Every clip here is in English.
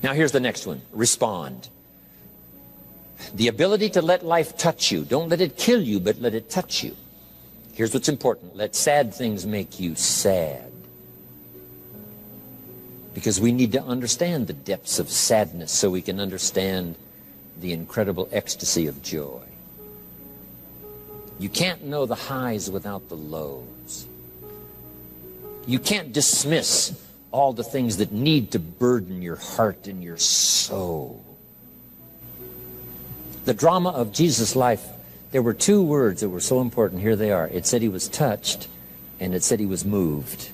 Now here's the next one. Respond. The ability to let life touch you. Don't let it kill you, but let it touch you. Here's what's important. Let sad things make you sad. Because we need to understand the depths of sadness so we can understand the incredible ecstasy of joy. You can't know the highs without the lows. You can't dismiss all the things that need to burden your heart and your soul. The drama of Jesus' life, there were two words that were so important. Here they are. It said he was touched, and it said he was moved.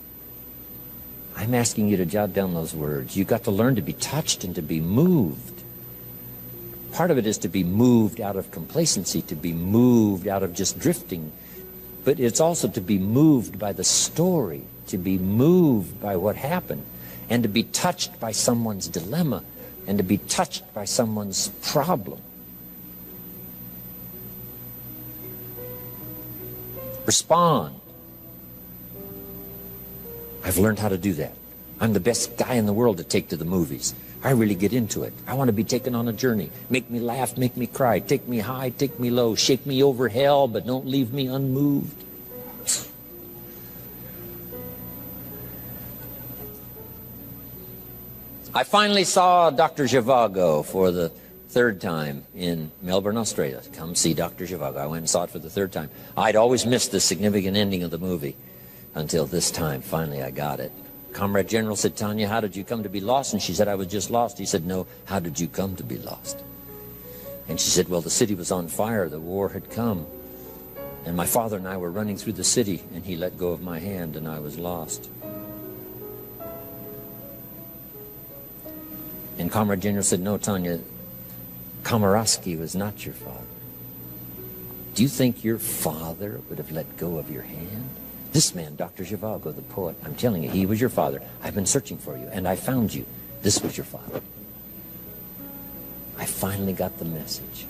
I'm asking you to jot down those words. You've got to learn to be touched and to be moved. Part of it is to be moved out of complacency, to be moved out of just drifting. But it's also to be moved by the story, to be moved by what happened, and to be touched by someone's dilemma, and to be touched by someone's problem. Respond. I've learned how to do that. I'm the best guy in the world to take to the movies. I really get into it. I want to be taken on a journey. Make me laugh, make me cry, take me high, take me low, shake me over hell, but don't leave me unmoved. I finally saw Dr. Zhivago for the third time in Melbourne, Australia. Come see Dr. Zhivago. I went and saw it for the third time. I'd always missed the significant ending of the movie until this time. Finally, I got it. Comrade General said, Tanya, how did you come to be lost? And she said, I was just lost. He said, no, how did you come to be lost? And she said, well, the city was on fire. The war had come. And my father and I were running through the city, and he let go of my hand, and I was lost. And Comrade General said, no, Tanya, Komorowski was not your father. Do you think your father would have let go of your hand? This man, Dr. Zhivago, the poet, I'm telling you, he was your father. I've been searching for you, and I found you. This was your father. I finally got the message.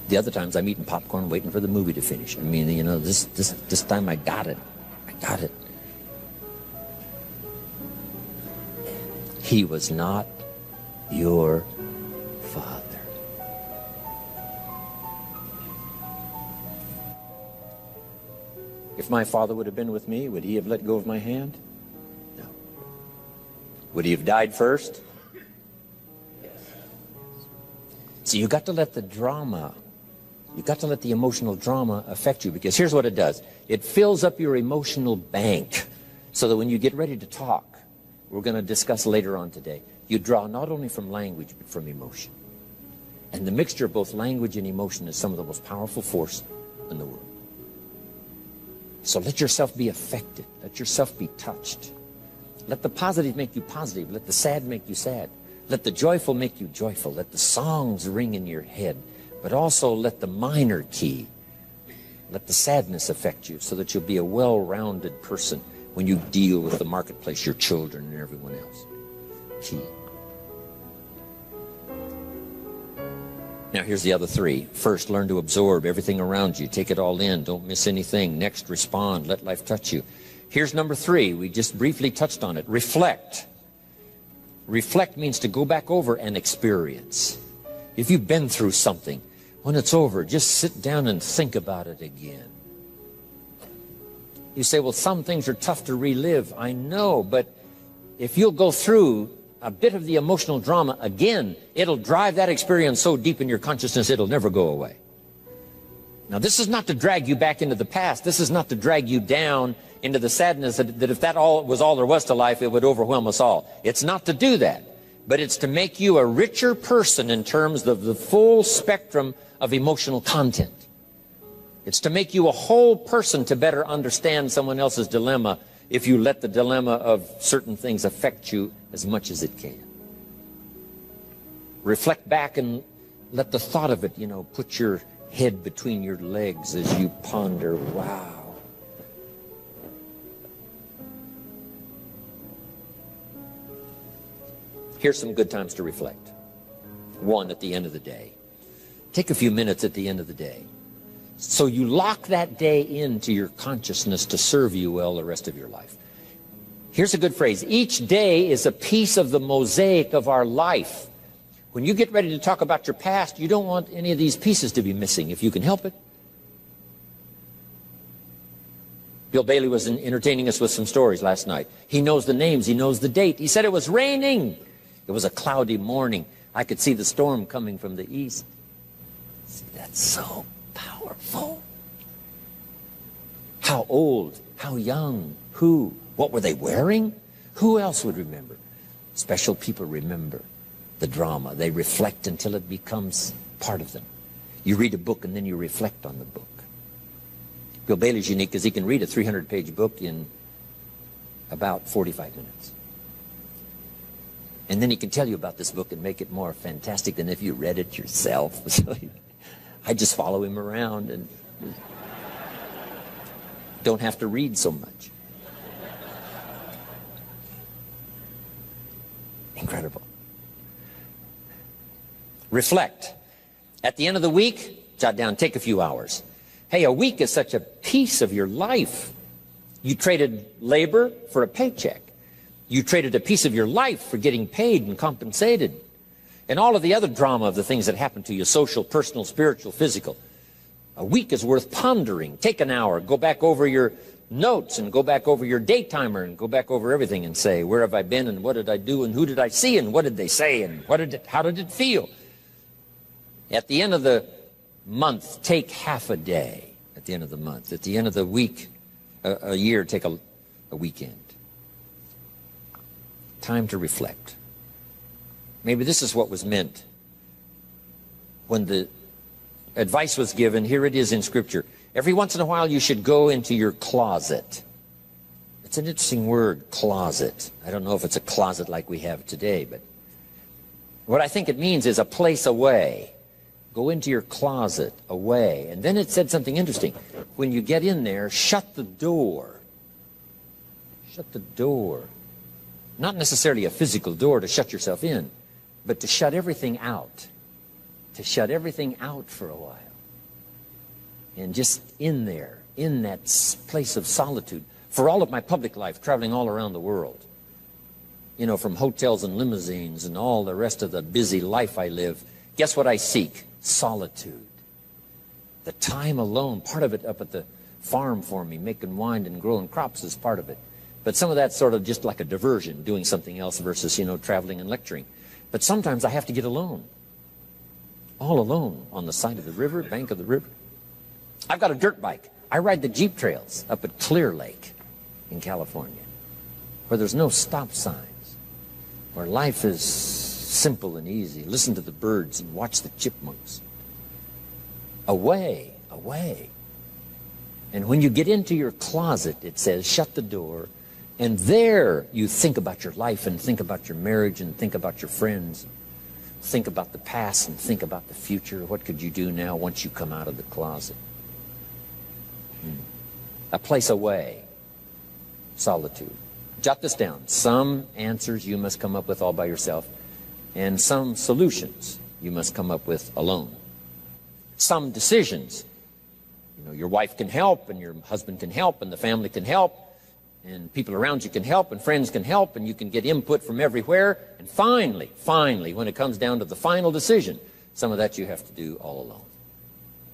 The other times I'm eating popcorn waiting for the movie to finish. I mean, you know, this time I got it. I got it. He was not your father. If my father would have been with me, would he have let go of my hand? No. Would he have died first? Yes. So you got to let the drama, you got to let the emotional drama affect you, because here's what it does. It fills up your emotional bank so that when you get ready to talk, we're going to discuss later on today, you draw not only from language but from emotion. And the mixture of both language and emotion is some of the most powerful force in the world. So let yourself be affected. Let yourself be touched. Let the positive make you positive. Let the sad make you sad. Let the joyful make you joyful. Let the songs ring in your head. But also let the minor key, let the sadness affect you so that you'll be a well-rounded person when you deal with the marketplace, your children and everyone else. Key. Now here's the other three. First, learn to absorb everything around you. Take it all in. Don't miss anything. Next, respond. Let life touch you. Here's number three. We just briefly touched on it. Reflect. Reflect means to go back over an experience. If you've been through something, when it's over, just sit down and think about it again. You say, well, some things are tough to relive. I know, but if you'll go through a bit of the emotional drama again, it'll drive that experience so deep in your consciousness it'll never go away. Now, this is not to drag you back into the past. This is not to drag you down into the sadness that if that was all there was to life, it would overwhelm us all. It's not to do that, but it's to make you a richer person in terms of the full spectrum of emotional content. It's to make you a whole person to better understand someone else's dilemma if you let the dilemma of certain things affect you as much as it can. Reflect back and let the thought of it, you know, put your head between your legs as you ponder, wow. Here's some good times to reflect. One, at the end of the day. Take a few minutes at the end of the day. So you lock that day into your consciousness to serve you well the rest of your life. Here's a good phrase. Each day is a piece of the mosaic of our life. When you get ready to talk about your past, you don't want any of these pieces to be missing if you can help it. Bill Bailey was entertaining us with some stories last night. He knows the names. He knows the date. He said it was raining. It was a cloudy morning. I could see the storm coming from the east. See, that's so powerful. How old? How young? Who? What were they wearing? Who else would remember? Special people remember the drama. They reflect until it becomes part of them. You read a book and then you reflect on the book. Bill Bailey's unique because he can read a 300-page book in about 45 minutes. And then he can tell you about this book and make it more fantastic than if you read it yourself. So I just follow him around and don't have to read so much. Incredible. Reflect. At the end of the week, jot down, take a few hours. Hey, a week is such a piece of your life. You traded labor for a paycheck. You traded a piece of your life for getting paid and compensated. And all of the other drama of the things that happen to you, social, personal, spiritual, physical. A week is worth pondering. Take an hour, go back over your notes and go back over your daytimer and go back over everything and say, where have I been and what did I do and who did I see and what did they say and how did it feel? At the end of the month, take half a day at the end of the month. At the end of the week, a year, take a weekend. Time to reflect. Maybe this is what was meant when the advice was given. Here it is in Scripture. Every once in a while you should go into your closet. It's an interesting word, closet. I don't know if it's a closet like we have today, but what I think it means is a place away. Go into your closet, away. And then it said something interesting. When you get in there, shut the door. Shut the door. Not necessarily a physical door to shut yourself in, but to shut everything out. To shut everything out for a while. And just in there, in that place of solitude. For all of my public life, traveling all around the world. You know, from hotels and limousines and all the rest of the busy life I live. Guess what I seek? Solitude. The time alone, part of it up at the farm for me, making wine and growing crops is part of it. But some of that's sort of just like a diversion, doing something else versus, you know, traveling and lecturing. But sometimes I have to get alone. All alone on the side of the river, bank of the river. I've got a dirt bike. I ride the Jeep trails up at Clear Lake in California, where there's no stop signs, where life is simple and easy. Listen to the birds and watch the chipmunks. Away, away. And when you get into your closet, it says, shut the door, and there you think about your life and think about your marriage and think about your friends. Think about the past and think about the future. What could you do now once you come out of the closet? A place away. Solitude. Jot this down. Some answers you must come up with all by yourself, and some solutions you must come up with alone. Some decisions, you know, your wife can help, and your husband can help, and the family can help, and people around you can help, and friends can help, and you can get input from everywhere. And finally, when it comes down to the final decision, some of that you have to do all alone.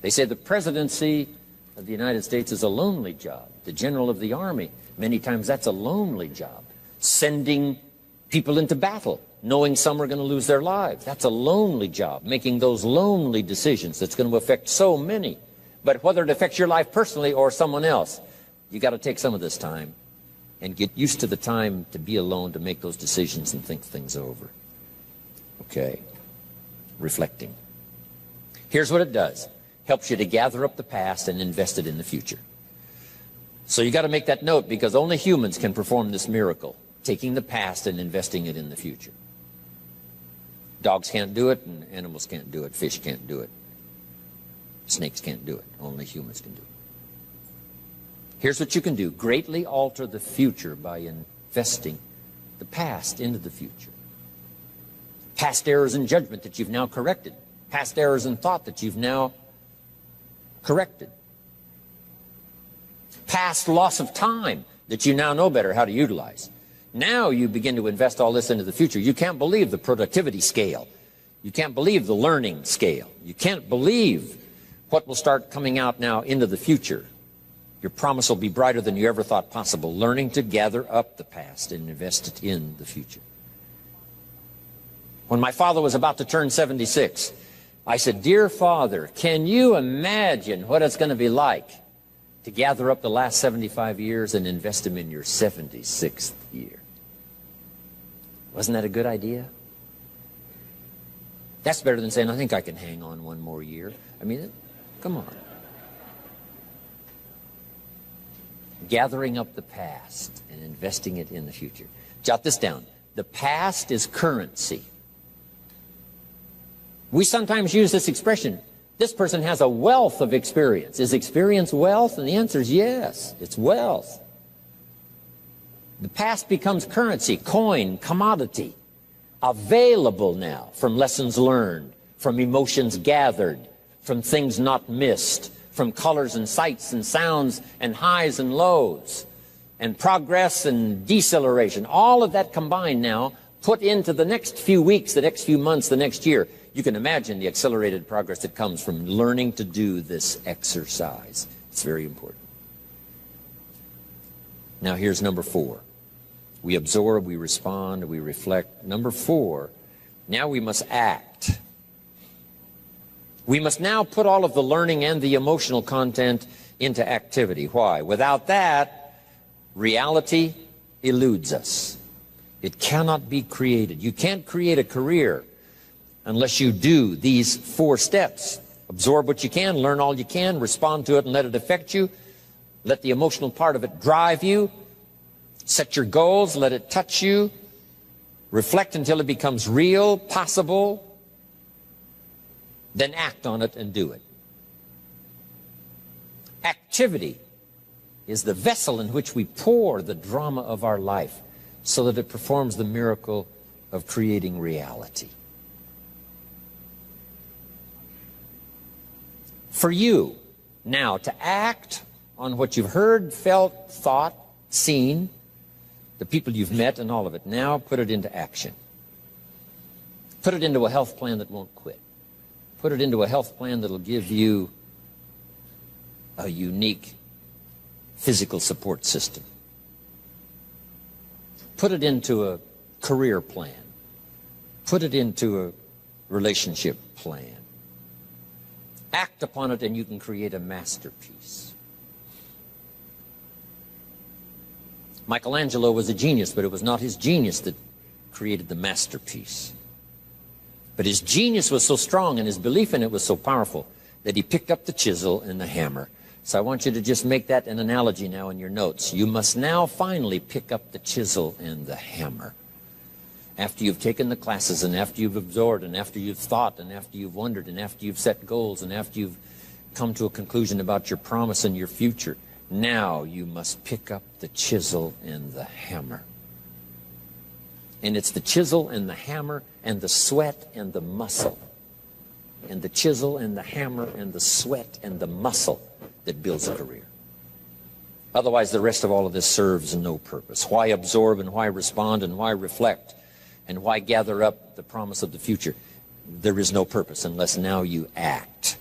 They say the presidency of the United States is a lonely job. The general of the army, many times that's a lonely job. Sending people into battle, knowing some are going to lose their lives, that's a lonely job. Making those lonely decisions that's going to affect so many. But whether it affects your life personally or someone else, you got to take some of this time and get used to the time to be alone, to make those decisions and think things over. Okay. Reflecting. Here's what it does. Helps you to gather up the past and invest it in the future. So you got to make that note, because only humans can perform this miracle, taking the past and investing it in the future. Dogs can't do it, and animals can't do it. Fish can't do it. Snakes can't do it. Only humans can do it. Here's what you can do. Greatly alter the future by investing the past into the future. Past errors in judgment that you've now corrected. Past errors in thought that you've now corrected. Past loss of time that you now know better how to utilize. Now you begin to invest all this into the future. You can't believe the productivity scale. You can't believe the learning scale. You can't believe what will start coming out now into the future. Your promise will be brighter than you ever thought possible, learning to gather up the past and invest it in the future. When my father was about to turn 76, I said, "Dear Father, can you imagine what it's going to be like to gather up the last 75 years and invest them in your 76th year?" Wasn't that a good idea? That's better than saying, "I think I can hang on one more year." I mean, come on. Gathering up the past and investing it in the future. Jot this down. The past is currency. We sometimes use this expression, this person has a wealth of experience. Is experience wealth? And the answer is yes, it's wealth. The past becomes currency, coin, commodity, available now from lessons learned, from emotions gathered, from things not missed, from colors and sights and sounds and highs and lows and progress and deceleration. All of that combined now, put into the next few weeks, the next few months, the next year. You can imagine the accelerated progress that comes from learning to do this exercise. It's very important. Now here's number 4. We absorb, we respond, we reflect. Number 4, now we must act. We must now put all of the learning and the emotional content into activity. Why? Without that, reality eludes us. It cannot be created. You can't create a career unless you do these 4 steps. Absorb what you can, learn all you can, respond to it and let it affect you. Let the emotional part of it drive you. Set your goals, let it touch you. Reflect until it becomes real, possible. Then act on it and do it. Activity is the vessel in which we pour the drama of our life so that it performs the miracle of creating reality. For you now to act on what you've heard, felt, thought, seen, the people you've met and all of it, now put it into action. Put it into a health plan that won't quit. Put it into a health plan that'll give you a unique physical support system. Put it into a career plan. Put it into a relationship plan. Act upon it and you can create a masterpiece. Michelangelo was a genius, but it was not his genius that created the masterpiece. But his genius was so strong and his belief in it was so powerful that he picked up the chisel and the hammer. So I want you to just make that an analogy now in your notes. You must now finally pick up the chisel and the hammer. After you've taken the classes and after you've absorbed and after you've thought and after you've wondered and after you've set goals and after you've come to a conclusion about your promise and your future, now you must pick up the chisel and the hammer. And it's the chisel and the hammer and the sweat and the muscle. And the chisel and the hammer and the sweat and the muscle that builds a career. Otherwise, the rest of all of this serves no purpose. Why absorb and why respond and why reflect and why gather up the promise of the future? There is no purpose unless now you act.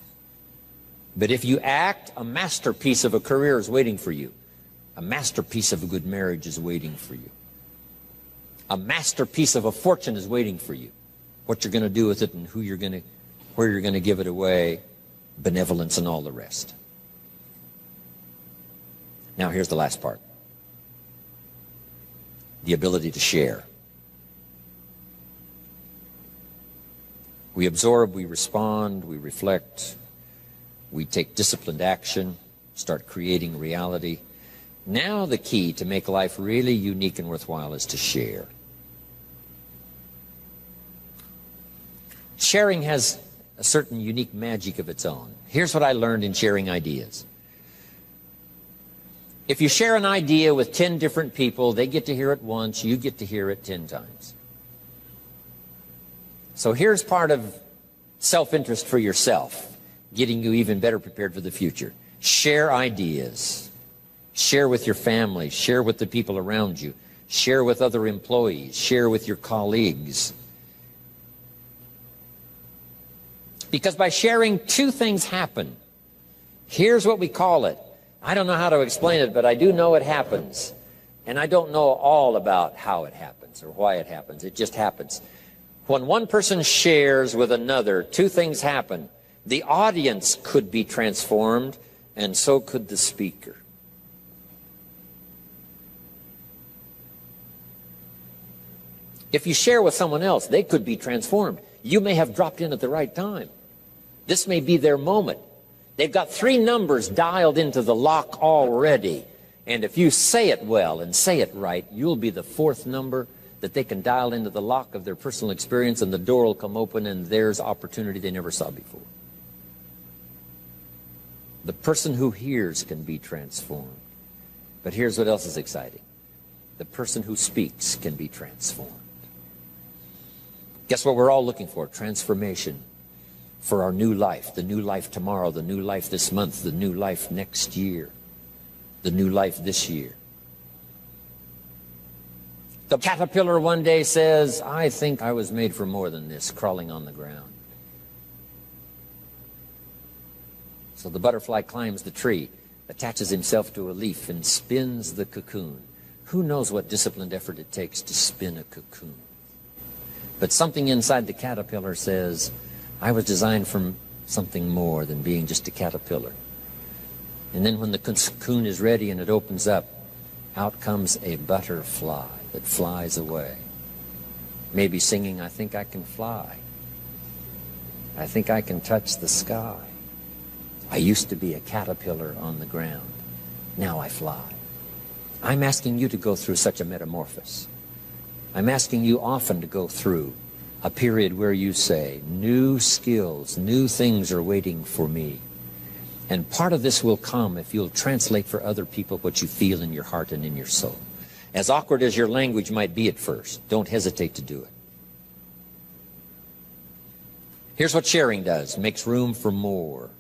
But if you act, a masterpiece of a career is waiting for you. A masterpiece of a good marriage is waiting for you. A masterpiece of a fortune is waiting for you. What you're going to do with it and where you're going to give it away, benevolence and all the rest. Now here's the last part. The ability to share. We absorb, we respond, we reflect, we take disciplined action, start creating reality. Now the key to make life really unique and worthwhile is to share. Sharing has a certain unique magic of its own. Here's what I learned in sharing ideas. If you share an idea with 10 different people, they get to hear it once, you get to hear it 10 times. So here's part of self-interest for yourself, getting you even better prepared for the future. Share ideas. Share with your family. Share with the people around you. Share with other employees. Share with your colleagues. Because by sharing, two things happen. Here's what we call it. I don't know how to explain it, but I do know it happens. And I don't know all about how it happens or why it happens. It just happens. When one person shares with another, two things happen. The audience could be transformed, and so could the speaker. If you share with someone else, they could be transformed. You may have dropped in at the right time. This may be their moment. They've got 3 numbers dialed into the lock already. And if you say it well and say it right, you'll be the 4th number that they can dial into the lock of their personal experience, and the door will come open, and there's opportunity they never saw before. The person who hears can be transformed. But here's what else is exciting. The person who speaks can be transformed. Guess what we're all looking for? Transformation for our new life, the new life tomorrow, the new life this month, the new life next year, the new life this year. The caterpillar one day says, I think I was made for more than this, crawling on the ground. So the butterfly climbs the tree, attaches himself to a leaf, and spins the cocoon. Who knows what disciplined effort it takes to spin a cocoon? But something inside the caterpillar says, I was designed for something more than being just a caterpillar. And then when the cocoon is ready and it opens up, out comes a butterfly that flies away. Maybe singing, I think I can fly. I think I can touch the sky. I used to be a caterpillar on the ground. Now I fly. I'm asking you to go through such a metamorphosis. I'm asking you often to go through a period where you say, new skills, new things are waiting for me. And part of this will come if you'll translate for other people what you feel in your heart and in your soul. As awkward as your language might be at first, don't hesitate to do it. Here's what sharing does. Makes room for more.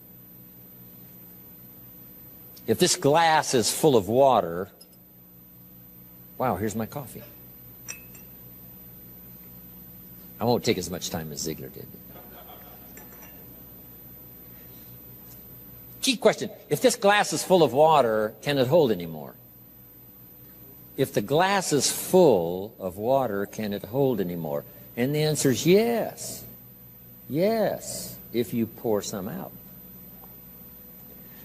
If this glass is full of water, wow, here's my coffee. I won't take as much time as Ziegler did. Key question. If this glass is full of water, can it hold any more? If the glass is full of water, can it hold any more? And the answer is yes. Yes, if you pour some out.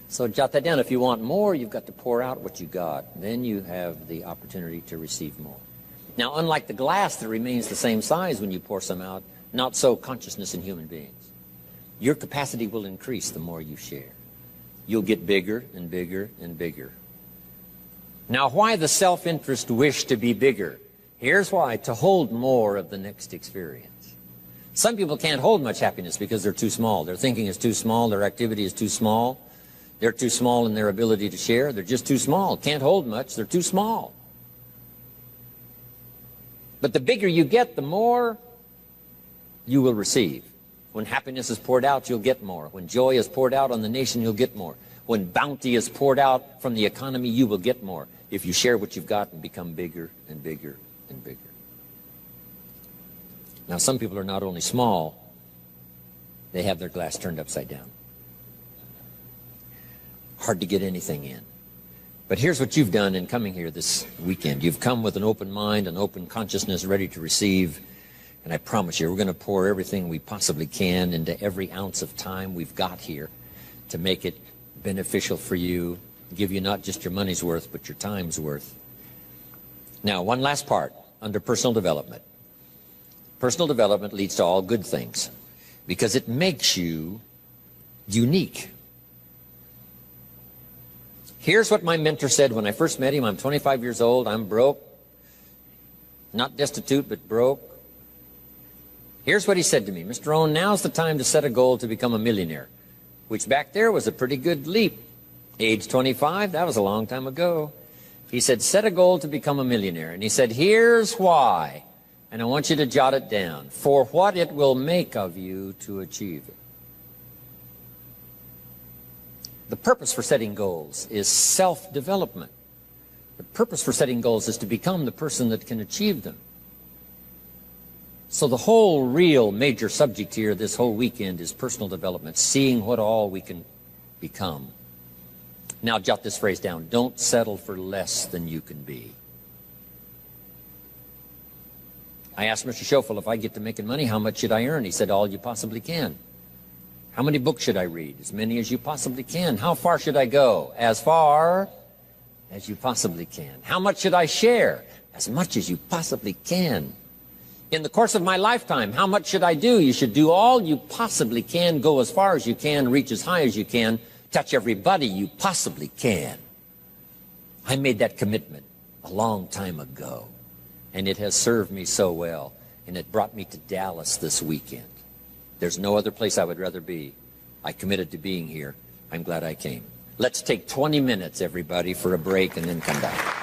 So jot that down. If you want more, you've got to pour out what you got. Then you have the opportunity to receive more. Now, unlike the glass that remains the same size when you pour some out, not so consciousness in human beings. Your capacity will increase the more you share. You'll get bigger and bigger and bigger. Now, why the self-interest wish to be bigger? Here's why: to hold more of the next experience. Some people can't hold much happiness because they're too small. Their thinking is too small. Their activity is too small. They're too small in their ability to share. They're just too small. Can't hold much. They're too small. But the bigger you get, the more you will receive. When happiness is poured out, you'll get more. When joy is poured out on the nation, you'll get more. When bounty is poured out from the economy, you will get more if you share what you've got and become bigger and bigger and bigger. Now, some people are not only small, they have their glass turned upside down. Hard to get anything in. But here's what you've done in coming here this weekend. You've come with an open mind, an open consciousness, ready to receive. And I promise you, we're going to pour everything we possibly can into every ounce of time we've got here to make it beneficial for you, give you not just your money's worth, but your time's worth. Now, one last part under personal development. Personal development leads to all good things because it makes you unique. Here's what my mentor said when I first met him. I'm 25 years old. I'm broke. Not destitute, but broke. Here's what he said to me. Mr. Rohn, now's the time to set a goal to become a millionaire, which back there was a pretty good leap. Age 25, that was a long time ago. He said, set a goal to become a millionaire. And he said, here's why. And I want you to jot it down. For what it will make of you to achieve it. The purpose for setting goals is self-development. The purpose for setting goals is to become the person that can achieve them. So the whole real major subject here this whole weekend is personal development, seeing what all we can become. Now jot this phrase down. Don't settle for less than you can be. I asked Mr. Schoeffel, if I get to making money, how much should I earn? He said, all you possibly can. How many books should I read? As many as you possibly can. How far should I go? As far as you possibly can. How much should I share? As much as you possibly can. In the course of my lifetime, how much should I do? You should do all you possibly can, go as far as you can, reach as high as you can, touch everybody you possibly can. I made that commitment a long time ago, and it has served me so well, and it brought me to Dallas this weekend. There's no other place I would rather be. I committed to being here. I'm glad I came. Let's take 20 minutes, everybody, for a break and then come back.